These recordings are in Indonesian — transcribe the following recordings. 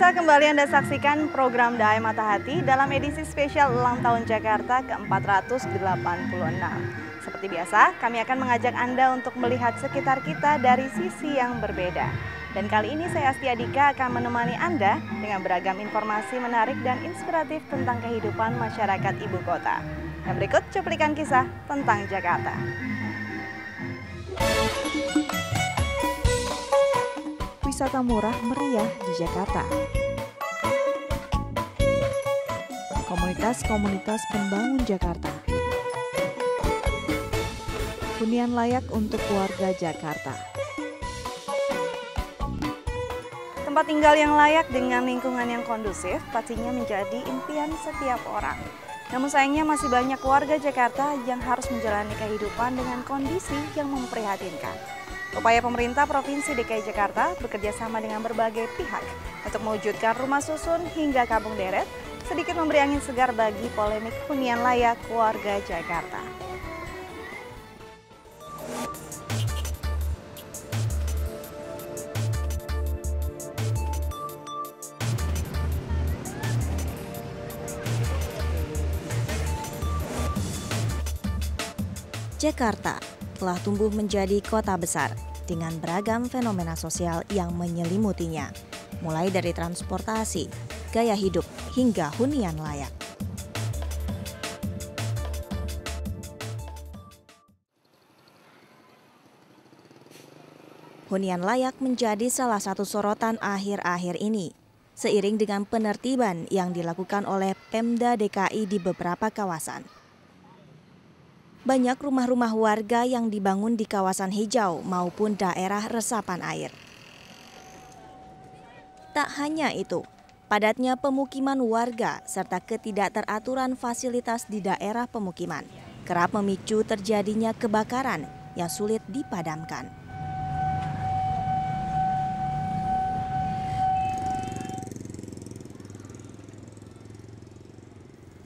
Pemirsa, kembali Anda saksikan program Dai Mata Hati dalam edisi spesial ulang tahun Jakarta ke-486. Seperti biasa, kami akan mengajak Anda untuk melihat sekitar kita dari sisi yang berbeda. Dan kali ini saya Astia Dika akan menemani Anda dengan beragam informasi menarik dan inspiratif tentang kehidupan masyarakat ibu kota. Dan berikut cuplikan kisah tentang Jakarta. Wisata murah meriah di Jakarta. Komunitas-komunitas pembangun Jakarta. Hunian layak untuk warga Jakarta. Tempat tinggal yang layak dengan lingkungan yang kondusif pastinya menjadi impian setiap orang. Namun sayangnya masih banyak warga Jakarta yang harus menjalani kehidupan dengan kondisi yang memprihatinkan. Upaya pemerintah Provinsi DKI Jakarta bekerja sama dengan berbagai pihak untuk mewujudkan rumah susun hingga kampung deret sedikit memberi angin segar bagi polemik hunian layak warga Jakarta. Jakarta telah tumbuh menjadi kota besar dengan beragam fenomena sosial yang menyelimutinya, mulai dari transportasi, gaya hidup, hingga hunian layak. Hunian layak menjadi salah satu sorotan akhir-akhir ini, seiring dengan penertiban yang dilakukan oleh Pemda DKI di beberapa kawasan. Banyak rumah-rumah warga yang dibangun di kawasan hijau maupun daerah resapan air. Tak hanya itu, padatnya pemukiman warga serta ketidakteraturan fasilitas di daerah pemukiman kerap memicu terjadinya kebakaran yang sulit dipadamkan.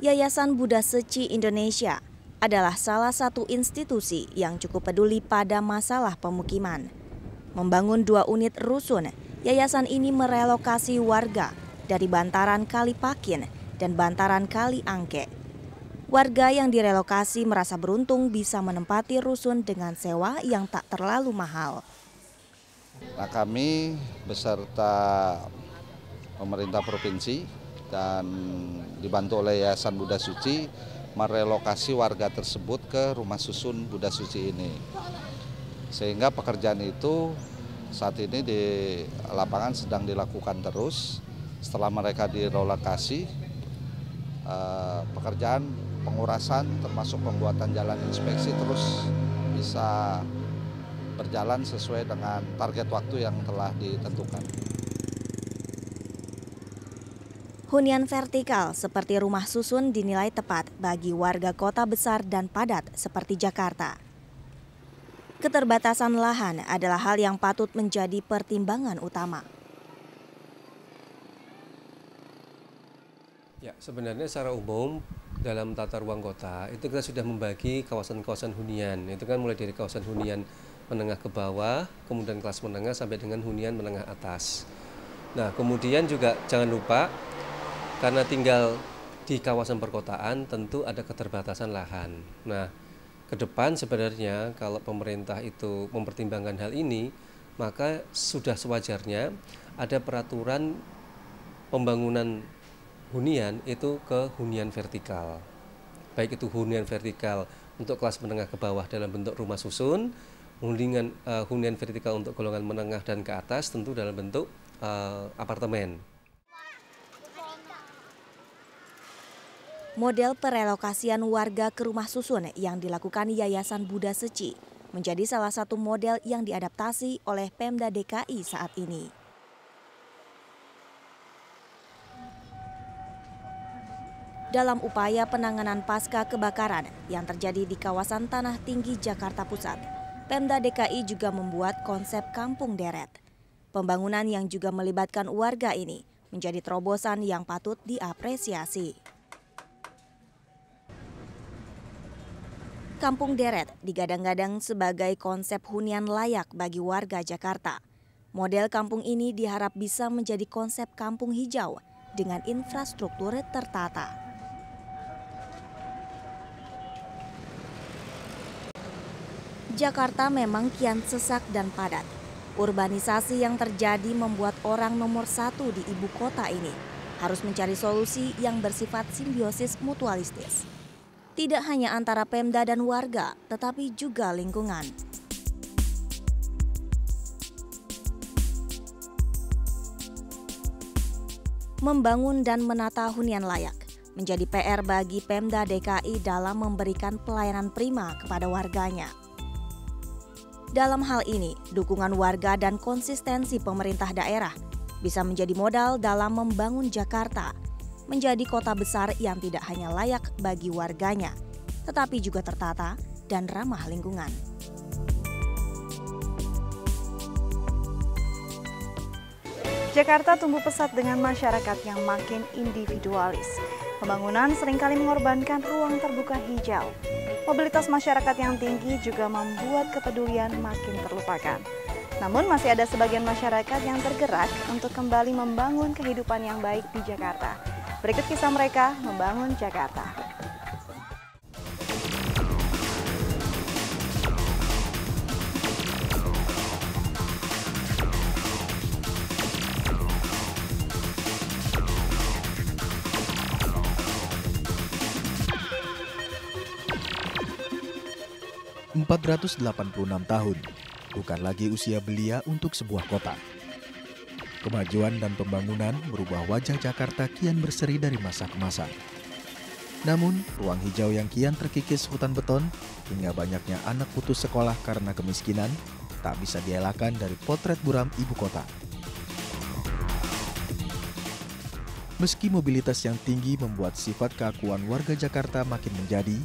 Yayasan Buddha Seci Indonesia adalah salah satu institusi yang cukup peduli pada masalah pemukiman. Membangun 2 unit rusun, yayasan ini merelokasi warga dari bantaran Kali Pakin dan bantaran Kali Angke. Warga yang direlokasi merasa beruntung bisa menempati rusun dengan sewa yang tak terlalu mahal. Nah, kami beserta pemerintah provinsi dan dibantu oleh Yayasan Buddha Suci merelokasi warga tersebut ke rumah susun Buddha Suci ini. Sehingga pekerjaan itu saat ini di lapangan sedang dilakukan terus. Setelah mereka direlokasi, pekerjaan pengurasan termasuk pembuatan jalan inspeksi terus bisa berjalan sesuai dengan target waktu yang telah ditentukan. Hunian vertikal seperti rumah susun dinilai tepat bagi warga kota besar dan padat seperti Jakarta. Keterbatasan lahan adalah hal yang patut menjadi pertimbangan utama. Ya, sebenarnya secara umum dalam tata ruang kota itu kita sudah membagi kawasan-kawasan hunian. Itu kan mulai dari kawasan hunian menengah ke bawah, kemudian kelas menengah sampai dengan hunian menengah atas. Nah, kemudian juga jangan lupa karena tinggal di kawasan perkotaan tentu ada keterbatasan lahan. Nah, ke depan sebenarnya kalau pemerintah itu mempertimbangkan hal ini, maka sudah sewajarnya ada peraturan pembangunan hunian itu ke hunian vertikal. Baik itu hunian vertikal untuk kelas menengah ke bawah dalam bentuk rumah susun, hunian vertikal untuk golongan menengah dan ke atas tentu dalam bentuk apartemen. Model perelokasian warga ke rumah susun yang dilakukan Yayasan Buddha Seci menjadi salah satu model yang diadaptasi oleh Pemda DKI saat ini. Dalam upaya penanganan pasca kebakaran yang terjadi di kawasan Tanah Tinggi Jakarta Pusat, Pemda DKI juga membuat konsep kampung deret. Pembangunan yang juga melibatkan warga ini menjadi terobosan yang patut diapresiasi. Kampung deret digadang-gadang sebagai konsep hunian layak bagi warga Jakarta. Model kampung ini diharap bisa menjadi konsep kampung hijau dengan infrastruktur tertata. Jakarta memang kian sesak dan padat. Urbanisasi yang terjadi membuat orang nomor satu di ibu kota ini harus mencari solusi yang bersifat simbiosis mutualistis. Tidak hanya antara Pemda dan warga, tetapi juga lingkungan. Membangun dan menata hunian layak menjadi PR bagi Pemda DKI dalam memberikan pelayanan prima kepada warganya. Dalam hal ini, dukungan warga dan konsistensi pemerintah daerah bisa menjadi modal dalam membangun Jakarta menjadi kota besar yang tidak hanya layak bagi warganya, tetapi juga tertata dan ramah lingkungan. Jakarta tumbuh pesat dengan masyarakat yang makin individualis. Pembangunan seringkali mengorbankan ruang terbuka hijau. Mobilitas masyarakat yang tinggi juga membuat kepedulian makin terlupakan. Namun masih ada sebagian masyarakat yang tergerak untuk kembali membangun kehidupan yang baik di Jakarta. Berikut kisah mereka membangun Jakarta. ...486 tahun, bukan lagi usia belia untuk sebuah kota. Kemajuan dan pembangunan merubah wajah Jakarta kian berseri dari masa ke masa. Namun, ruang hijau yang kian terkikis hutan beton, hingga banyaknya anak putus sekolah karena kemiskinan, tak bisa dielakkan dari potret buram ibu kota. Meski mobilitas yang tinggi membuat sifat keakuan warga Jakarta makin menjadi,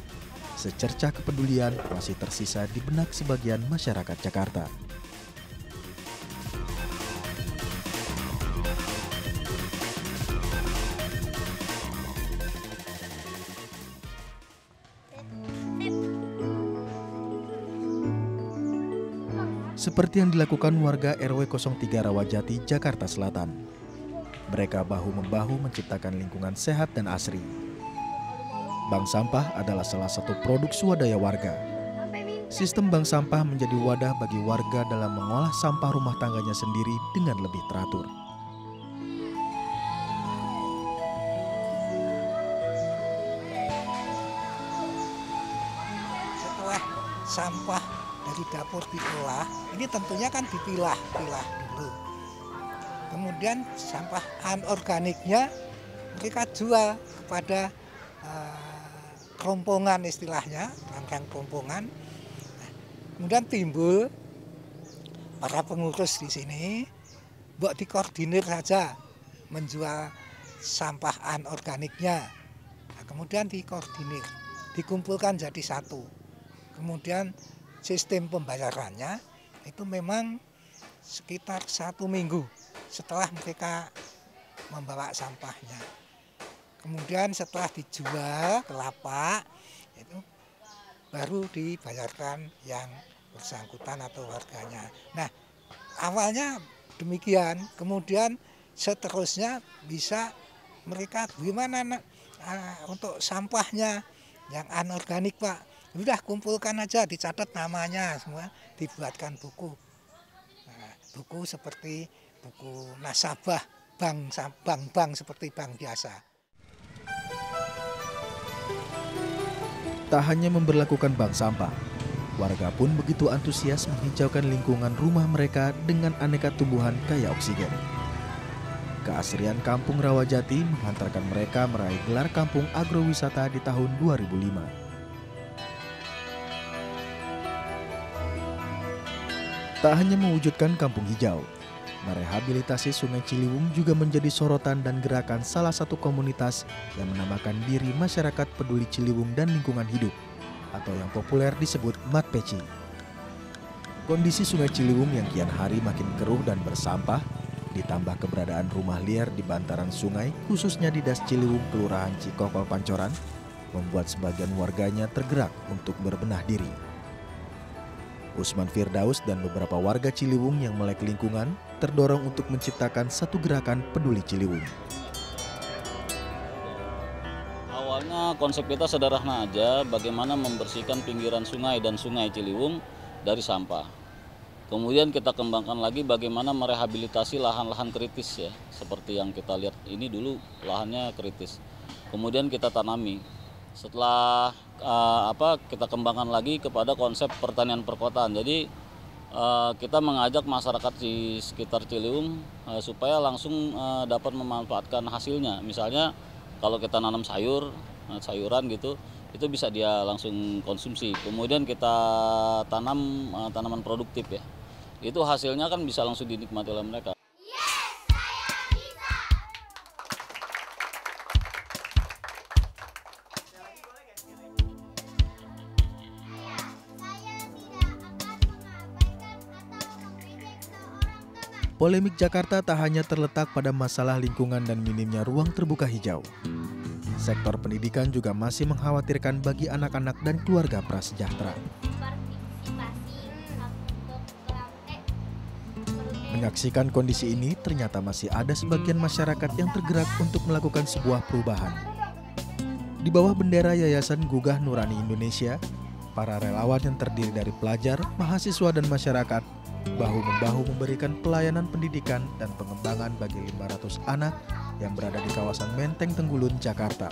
secercah kepedulian masih tersisa di benak sebagian masyarakat Jakarta. Seperti yang dilakukan warga RW 03 Rawajati, Jakarta Selatan. Mereka bahu-membahu menciptakan lingkungan sehat dan asri. Bank sampah adalah salah satu produk swadaya warga. Sistem bank sampah menjadi wadah bagi warga dalam mengolah sampah rumah tangganya sendiri dengan lebih teratur. Setelah sampah dari dapur diolah, ini tentunya kan dipilah dulu. Kemudian sampah anorganiknya mereka jual kepada kerompongan, istilahnya rangkaian kerompongan. Kemudian timbul para pengurus di sini, buat dikoordinir saja menjual sampah anorganiknya. Nah, kemudian dikoordinir, dikumpulkan jadi satu. Kemudian sistem pembayarannya itu memang sekitar 1 minggu setelah mereka membawa sampahnya. Kemudian setelah dijual ke lapak, itu baru dibayarkan yang bersangkutan atau warganya. Nah, awalnya demikian, kemudian seterusnya bisa mereka gimana untuk sampahnya yang anorganik, Pak. Udah kumpulkan aja, dicatat namanya semua, dibuatkan buku. Nah, buku seperti buku nasabah bank seperti bank biasa. Tak hanya memberlakukan bank sampah, warga pun begitu antusias menghijaukan lingkungan rumah mereka dengan aneka tumbuhan kaya oksigen. Keasrian Kampung Rawajati menghantarkan mereka meraih gelar Kampung Agrowisata di tahun 2005. Tak hanya mewujudkan kampung hijau, merehabilitasi Sungai Ciliwung juga menjadi sorotan dan gerakan salah satu komunitas yang menamakan diri Masyarakat Peduli Ciliwung dan Lingkungan Hidup, atau yang populer disebut MADPECI. Kondisi Sungai Ciliwung yang kian hari makin keruh dan bersampah, ditambah keberadaan rumah liar di bantaran sungai, khususnya di Das Ciliwung, Kelurahan Cikokol, Pancoran, membuat sebagian warganya tergerak untuk berbenah diri. Usman Firdaus dan beberapa warga Ciliwung yang melek lingkungan terdorong untuk menciptakan satu gerakan peduli Ciliwung. Awalnya konsep kita sederhana aja, bagaimana membersihkan pinggiran sungai dan sungai Ciliwung dari sampah. Kemudian kita kembangkan lagi bagaimana merehabilitasi lahan-lahan kritis ya, seperti yang kita lihat ini dulu lahannya kritis. Kemudian kita tanami. Setelah kita kembangkan lagi kepada konsep pertanian perkotaan. Jadi kita mengajak masyarakat di sekitar Ciliwung supaya langsung dapat memanfaatkan hasilnya. Misalnya kalau kita nanam sayuran gitu, itu bisa dia langsung konsumsi. Kemudian kita tanam tanaman produktif ya. Itu hasilnya kan bisa langsung dinikmati oleh mereka. Polemik Jakarta tak hanya terletak pada masalah lingkungan dan minimnya ruang terbuka hijau. Sektor pendidikan juga masih mengkhawatirkan bagi anak-anak dan keluarga prasejahtera. Menyaksikan kondisi ini, ternyata masih ada sebagian masyarakat yang tergerak untuk melakukan sebuah perubahan. Di bawah bendera Yayasan Gugah Nurani Indonesia, para relawan yang terdiri dari pelajar, mahasiswa, dan masyarakat bahu-membahu memberikan pelayanan pendidikan dan pengembangan bagi 500 anak yang berada di kawasan Menteng Tenggulun, Jakarta.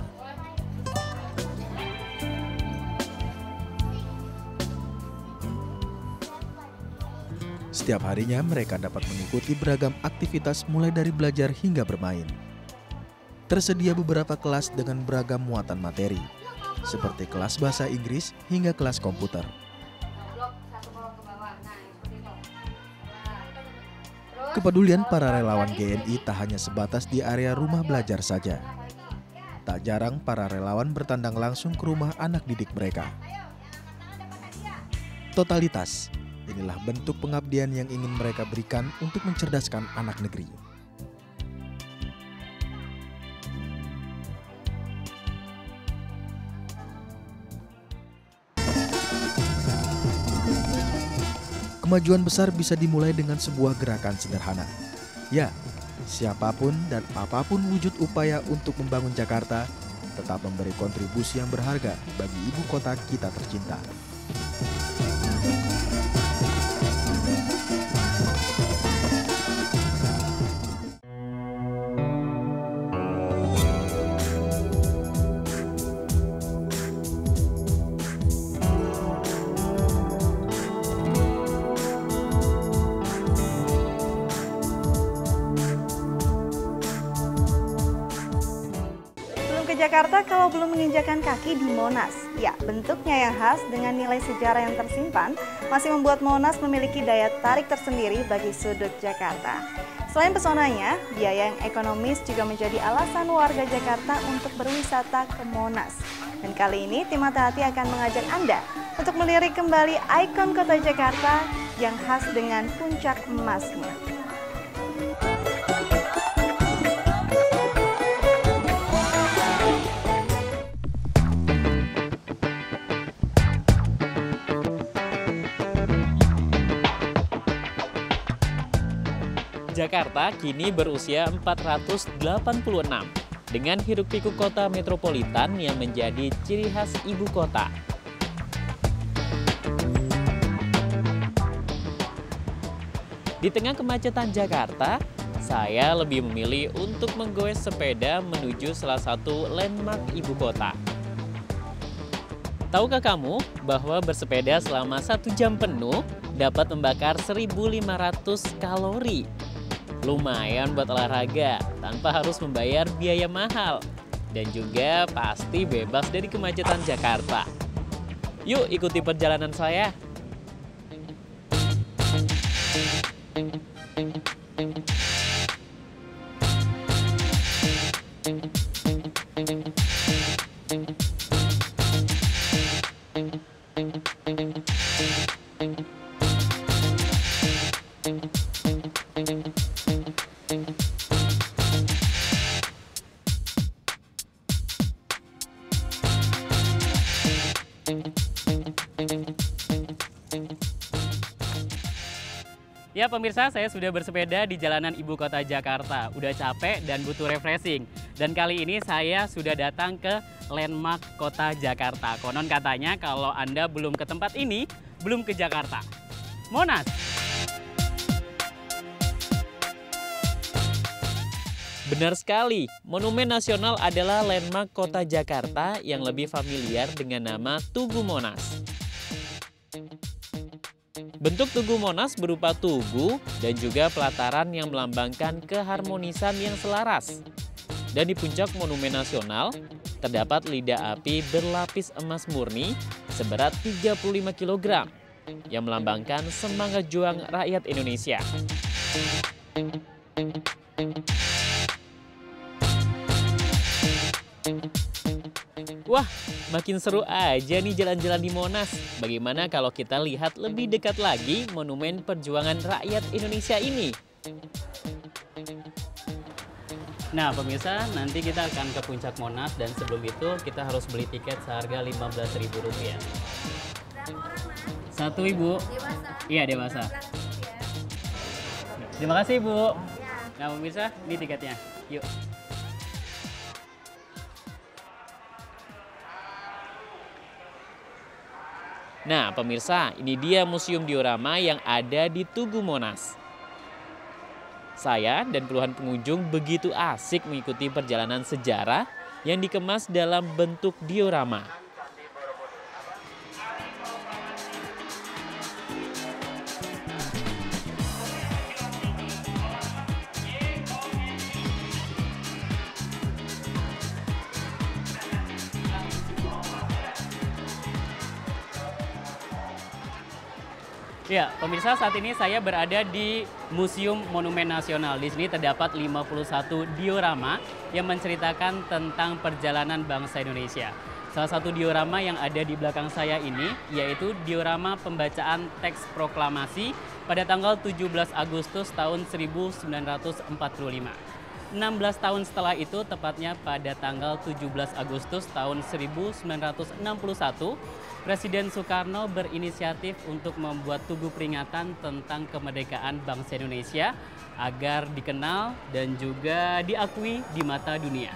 Setiap harinya mereka dapat mengikuti beragam aktivitas mulai dari belajar hingga bermain. Tersedia beberapa kelas dengan beragam muatan materi, seperti kelas bahasa Inggris hingga kelas komputer. Kepedulian para relawan GNI tak hanya sebatas di area rumah belajar saja. Tak jarang para relawan bertandang langsung ke rumah anak didik mereka. Totalitas, inilah bentuk pengabdian yang ingin mereka berikan untuk mencerdaskan anak negeri. Kemajuan besar bisa dimulai dengan sebuah gerakan sederhana. Ya, siapapun dan apapun wujud upaya untuk membangun Jakarta, tetap memberi kontribusi yang berharga bagi ibu kota kita tercinta. Jakarta kalau belum menginjakan kaki di Monas. Ya, bentuknya yang khas dengan nilai sejarah yang tersimpan masih membuat Monas memiliki daya tarik tersendiri bagi sudut Jakarta. Selain pesonanya, biaya yang ekonomis juga menjadi alasan warga Jakarta untuk berwisata ke Monas. Dan kali ini tim Hati-Hati akan mengajak Anda untuk melirik kembali ikon kota Jakarta yang khas dengan puncak emasnya. Jakarta kini berusia 486 dengan hiruk-pikuk kota metropolitan yang menjadi ciri khas ibu kota. Di tengah kemacetan Jakarta, saya lebih memilih untuk menggoes sepeda menuju salah satu landmark ibu kota. Tahukah kamu bahwa bersepeda selama 1 jam penuh dapat membakar 1.500 kalori? Lumayan buat olahraga tanpa harus membayar biaya mahal. Dan juga pasti bebas dari kemacetan Jakarta. Yuk ikuti perjalanan saya. Ya pemirsa, saya sudah bersepeda di jalanan ibu kota Jakarta. Udah capek dan butuh refreshing. Dan kali ini saya sudah datang ke landmark kota Jakarta. Konon katanya kalau Anda belum ke tempat ini, belum ke Jakarta. Monas. Benar sekali, Monumen Nasional adalah landmark kota Jakarta yang lebih familiar dengan nama Tugu Monas. Bentuk Tugu Monas berupa tugu dan juga pelataran yang melambangkan keharmonisan yang selaras. Dan di puncak Monumen Nasional, terdapat lidah api berlapis emas murni seberat 35 kg yang melambangkan semangat juang rakyat Indonesia. Wah, makin seru aja nih jalan-jalan di Monas. Bagaimana kalau kita lihat lebih dekat lagi monumen perjuangan rakyat Indonesia ini? Nah pemirsa, nanti kita akan ke puncak Monas dan sebelum itu kita harus beli tiket seharga Rp15.000. Satu Ibu? Iya dewasa. Terima kasih Ibu. Nah pemirsa, ini tiketnya. Yuk. Nah pemirsa, ini dia museum diorama yang ada di Tugu Monas. Saya dan puluhan pengunjung begitu asik mengikuti perjalanan sejarah yang dikemas dalam bentuk diorama. Ya, pemirsa, saat ini saya berada di Museum Monumen Nasional. Di sini terdapat 51 diorama yang menceritakan tentang perjalanan bangsa Indonesia. Salah satu diorama yang ada di belakang saya ini yaitu diorama pembacaan teks proklamasi pada tanggal 17 Agustus tahun 1945. 16 tahun setelah itu, tepatnya pada tanggal 17 Agustus tahun 1961, Presiden Soekarno berinisiatif untuk membuat tugu peringatan tentang kemerdekaan bangsa Indonesia agar dikenal dan juga diakui di mata dunia.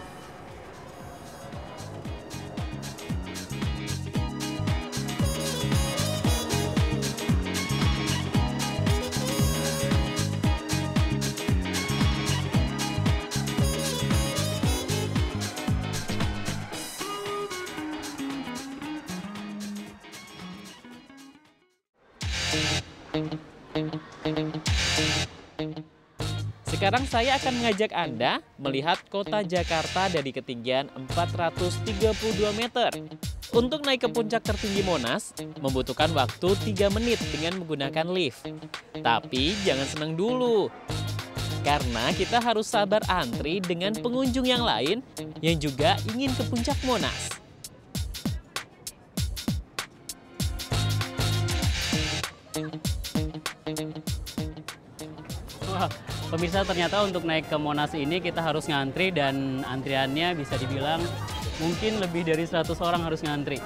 Sekarang saya akan mengajak Anda melihat kota Jakarta dari ketinggian 432 meter. Untuk naik ke puncak tertinggi Monas, membutuhkan waktu 3 menit dengan menggunakan lift. Tapi jangan senang dulu, karena kita harus sabar antri dengan pengunjung yang lain yang juga ingin ke puncak Monas. Wah, pemirsa, ternyata untuk naik ke Monas ini kita harus ngantri dan antriannya bisa dibilang mungkin lebih dari 100 orang harus ngantri.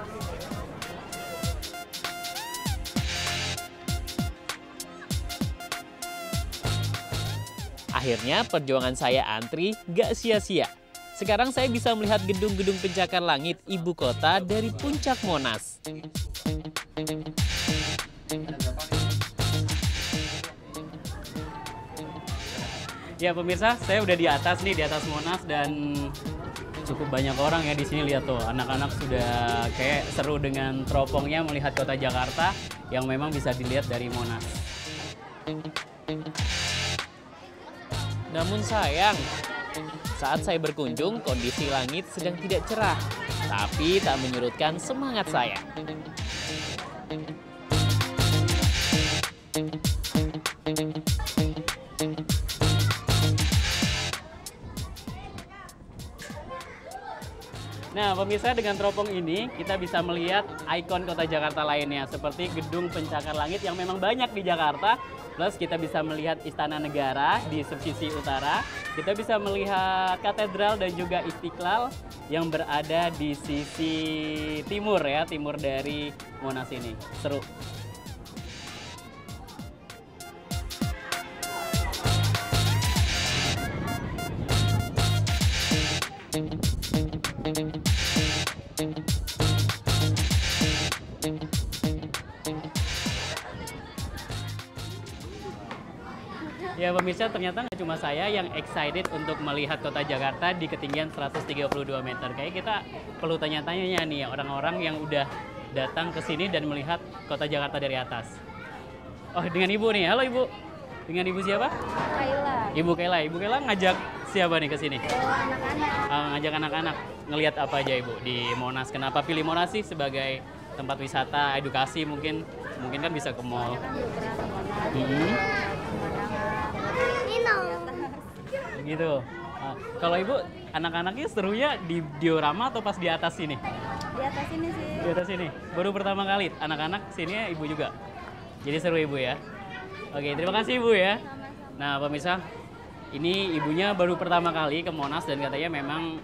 Akhirnya perjuangan saya antri gak sia-sia. Sekarang saya bisa melihat gedung-gedung pencakar langit ibu kota dari puncak Monas. Ya pemirsa, saya udah di atas nih, di atas Monas, dan cukup banyak orang ya di sini. Lihat tuh, anak-anak sudah kayak seru dengan teropongnya melihat kota Jakarta yang memang bisa dilihat dari Monas. Namun sayang, saat saya berkunjung kondisi langit sedang tidak cerah, tapi tak menyurutkan semangat saya. Nah, pemirsa, dengan teropong ini kita bisa melihat ikon kota Jakarta lainnya seperti gedung pencakar langit yang memang banyak di Jakarta. Plus kita bisa melihat Istana Negara di sisi utara. Kita bisa melihat katedral dan juga Istiqlal yang berada di sisi timur ya, timur dari Monas ini. Seru. Ya pemirsa, ternyata nggak cuma saya yang excited untuk melihat kota Jakarta di ketinggian 132 meter. Kayak kita perlu tanya-tanya nih orang-orang yang udah datang ke sini dan melihat kota Jakarta dari atas. Oh, dengan Ibu nih. Halo Ibu. Dengan Ibu siapa? Kaila. Ibu Kaila. Ibu Kaila ngajak siapa nih ke sini? Anak-anak. Ngajak anak-anak. Ngelihat apa aja Ibu di Monas? Kenapa pilih Monas sih sebagai tempat wisata, edukasi mungkin? Mungkin kan bisa ke mall. Kan belum pernah ke Monas. Gitu. Kalau Ibu, anak-anaknya serunya di diorama atau pas di atas sini? Di atas ini sih. Di atas sini. Baru pertama kali anak-anak sini Ibu juga. Jadi seru Ibu ya. Oke, terima kasih Ibu ya. Nah, pemirsa, ini ibunya baru pertama kali ke Monas dan katanya memang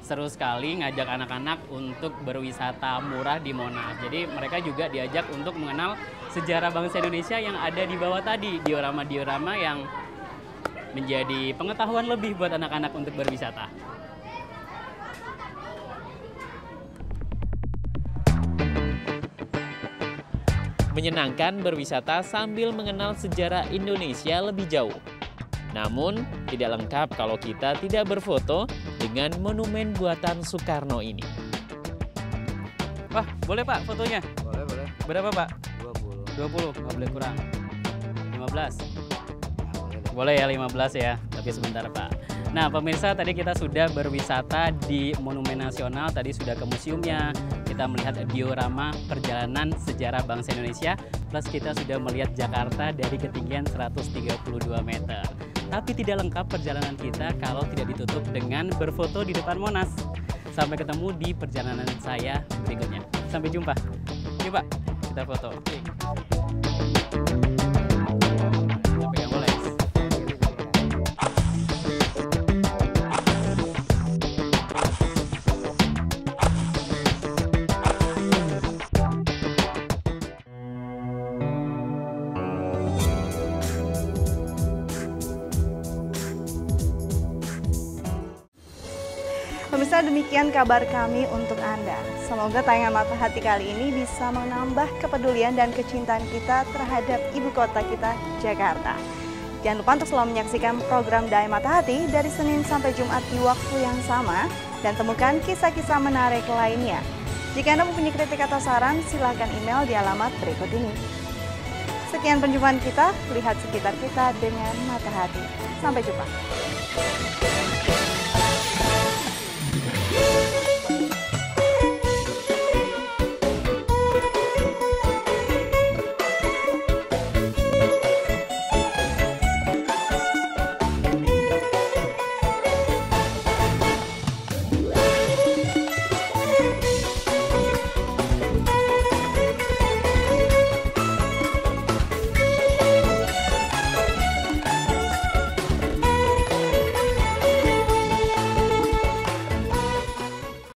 seru sekali ngajak anak-anak untuk berwisata murah di Monas. Jadi mereka juga diajak untuk mengenal sejarah bangsa Indonesia yang ada di bawah tadi, diorama-diorama yang menjadi pengetahuan lebih buat anak-anak untuk berwisata. Menyenangkan berwisata sambil mengenal sejarah Indonesia lebih jauh. Namun, tidak lengkap kalau kita tidak berfoto dengan monumen buatan Soekarno ini. Wah, boleh Pak fotonya? Boleh, boleh. Berapa Pak? 20. 20, nggak boleh kurang. 15? Boleh ya 15 ya, tapi sebentar Pak. Nah pemirsa, tadi kita sudah berwisata di Monumen Nasional, tadi sudah ke museumnya, kita melihat diorama perjalanan sejarah bangsa Indonesia, plus kita sudah melihat Jakarta dari ketinggian 132 meter. Tapi tidak lengkap perjalanan kita kalau tidak ditutup dengan berfoto di depan Monas. Sampai ketemu di perjalanan saya berikutnya. Sampai jumpa. Yuk Pak, kita foto. Pemirsa, demikian kabar kami untuk Anda. Semoga tayangan Mata Hati kali ini bisa menambah kepedulian dan kecintaan kita terhadap ibu kota kita, Jakarta. Jangan lupa untuk selalu menyaksikan program Daya Mata Hati dari Senin sampai Jumat di waktu yang sama dan temukan kisah-kisah menarik lainnya. Jika Anda mempunyai kritik atau saran, silakan email di alamat berikut ini. Sekian perjumpaan kita, lihat sekitar kita dengan mata hati. Sampai jumpa.